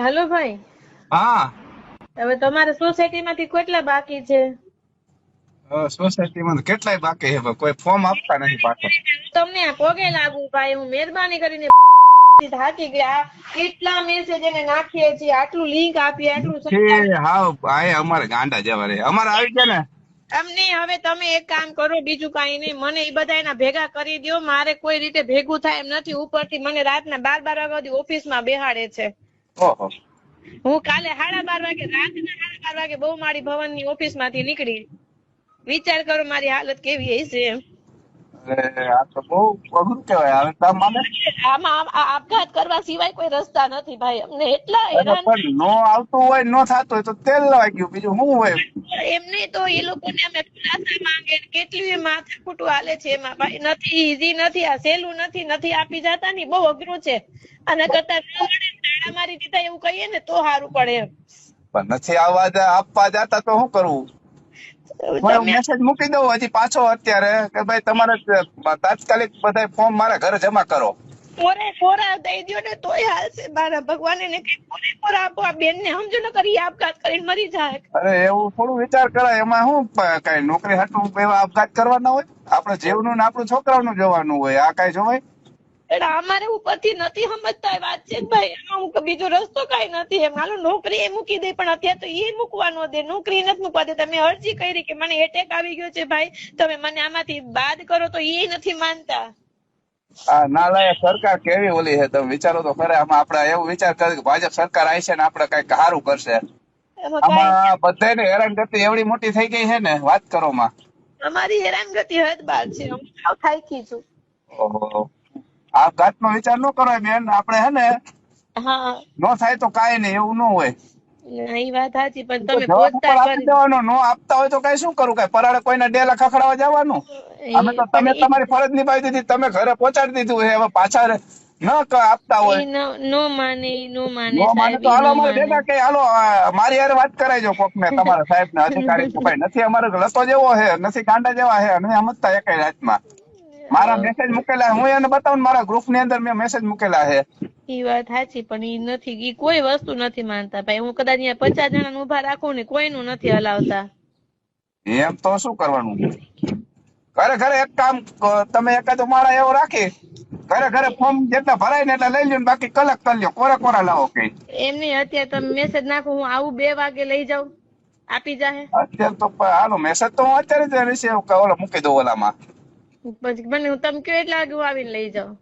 હાલો ભાઈ, હા હવે તમારે સોસાયટીમાંથી કેટલા બાકી છે? સોસાયટીમાં તો કેટલાય બાકી છે પણ કોઈ ફોર્મ આપતા નથી પાછો. તમને પગે લાગુ ભાઈ, હું મહેરબાની કરીને થાકી ગયા. કેટલા મેસેજ એને નાખીએ છીએ, આટલું લિંક આપીએ, આટલું સમજાવીએ. હાવ આ અમારે ગાંડા જવા રે અમારે આવી ગયા ને. અમને હવે તમે એક કામ કરો, બીજું કઈ નહીં, મને એ બધા એના ભેગા કરી દો. મારે કોઈ રીતે ભેગું થાય એમ નથી. ઉપરથી મને રાતના 12 વાગ્યા સુધી ઓફિસમાં બેહાડે છે. ઓહો. હું કાલે 12:30 વાગે, રાતના 12:30 વાગે બહુમાળી ભવનની ઓફિસમાંથી નીકળી. વિચાર કરો મારી હાલત કેવી હશે એમ. આ તો બહુ અઘરું કહેવાય. હવે તમારે આમાં આપઘાત કરવા સિવાય કોઈ રસ્તા નથી ભાઈ. અમને એટલા હેરાન પણ નો આવતું હોય નો થતું હોય તો તેલ લવાઈ ગયું, બીજું શું હોય. એમને તો એ લોકોને અમે ખુલાસા માંગે, કેટલી માથાકૂટું હાલે છે એમાં ભાઈ. નથી ઈઝી નથી, આ સહેલું નથી, નથી આપી જતા ને, બહુ અઘરું છે. અને કરતા ન મળે તાળા મારી દીધા એવું કહીએ ને તો સારું પડે એમ. પણ નથી આપવા જતા તો શું કરવું? મેસેજ મૂકી દઉં હજી પાછો અત્યારે કે ભાઈ તમારે તાત્કાલિક બધા ફોર્મ મારા ઘરે જમા કરો. કોરા દઈ દો ને તોય હાલશે. મારા ભગવાન ને કઈ કોરા આપો. આ બેન ને સમજો ન કરી આપઘાત કરીને મરી જાય. અરે એવું થોડું વિચાર કરાય. એમાં શું કઈ નોકરી હાટું એવા આપઘાત કરવાના હોય? આપણે જીવનું ને આપણું છોકરાઓનું જોવાનું હોય. આ કઈ જોવાય? એટલે અમારે ઉપરથી નથી સમજતા વાત છે ભાઈ. એમાં બીજો રસ્તો કઈ નથી એમ. હાલો નોકરી એ મૂકી દે, પણ અત્યારે તો એ મૂકવા ન દે, નોકરી નથી મૂકવા દે. તમે અરજી કરી કે મને એટેક આવી ગયો છે ભાઈ, તમે મને આમાંથી બાદ કરો, તો એ નથી માનતા. આ નાલાયક સરકાર કેવી ઓલી છે, તમે વિચારો તો ખરા. આમાં આપડે એવું વિચાર કરે કે ભાજપ સરકાર આવી છે ને આપડે કઈક સારું કરશે. આમાં બધાને હેરાનગતિ એવડી મોટી થઈ ગઈ છે ને વાત કરો માં. અમારી હેરાનગતિ હદ બાર છે. હું સાવ થાકી છું. ઓહો. આપઘાત નો વિચાર ન કરો બેન. આપડે હે ને હા, નો થાય તો કાઈ નહીં, એવું ન હોય. એ વાત સાચી, પણ તમે જવાબ ઉપર પહોંચતા આપી દેવાનો. નો આપતા હોય તો કઈ શું કરું? કઈ પરાળે કોઈને ડેલા ખખડાવા જવાનું? અમે તો તમે તમારી ફરજ નિભાવી દીધી, તમે ઘરે પહોંચાડી દીધું છે. હવે પાછા ન આપતા હોય નો માને, નો માને નો માને સાહેબ, તો ઈ હાલો નો અમારે માને. ભેગા કે હાલો મારી યાર વાત કરાયજો કોક ને, તમારા સાહેબ ને અધિકારી કે ભાઈ નથી અમારે લતો જેવો છે, નથી કાંડા જેવા છે, અને સમજતા એકાઈ રાતમાં. મારા મેસેજ મૂકેલા હું એને બતાવું, મારા ગ્રુપ ની અંદર મેં મેસેજ મૂકેલા છે. ઈ વાત સાચી, પણ ઈ નથી, ઈ કોઈ વસ્તુ નથી માનતા ભાઈ. હું કદાચ અહીંયા 50 જણા ઉભા રાખું ને, કોઈનું નથી હલાવતા. એમ તો શું કરવાનું? ઘરે ઘરે એક કામ તમે એકાદો માળા એવો રાખી ઘરે ઘરે ફોર્મ જેટલા ભરાય ને એટલા લઈ લ્યો, બાકી કલેક્ટ કરી લ્યો. કોરા લાવો કઈ. એમને અત્યારે તમે મેસેજ નાખો, હું આવું 2 વાગે લઈ જાઉં, આપી જાહે. અત્યારે તો હાલો મેસેજ તો હું અત્યારે જ ઓલો મૂકી દઉં ઓલામાં. પછી મને તમે કયો એટલા વાગે હું આવીને લઈ જાઉં.